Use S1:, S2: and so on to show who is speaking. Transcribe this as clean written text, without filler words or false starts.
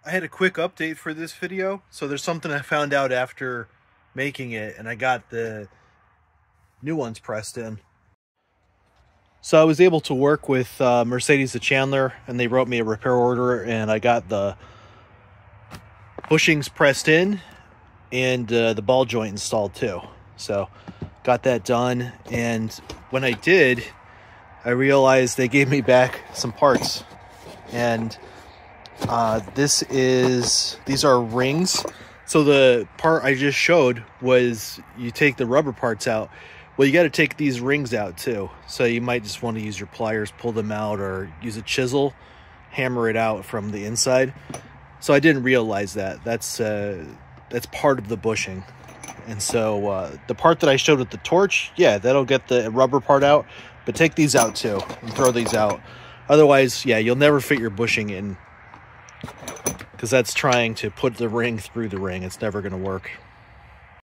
S1: I had a quick update for this video. So there's something I found out after making it, and I got the new ones pressed in. So I was able to work with Mercedes of Chandler, and they wrote me a repair order, and I got the bushings pressed in and the ball joint installed too. So got that done, and when I did, I realized they gave me back some parts, and these are rings. So the part I just showed was you take the rubber parts out. Well, you got to take these rings out too. So you might just want to use your pliers, pull them out, or use a chisel, hammer it out from the inside. So I didn't realize that. That's part of the bushing. And so the part that I showed with the torch, yeah, that'll get the rubber part out. But take these out too and throw these out. Otherwise, yeah, you'll never fit your bushing in, because that's trying to put the ring through the ring. It's never going to work.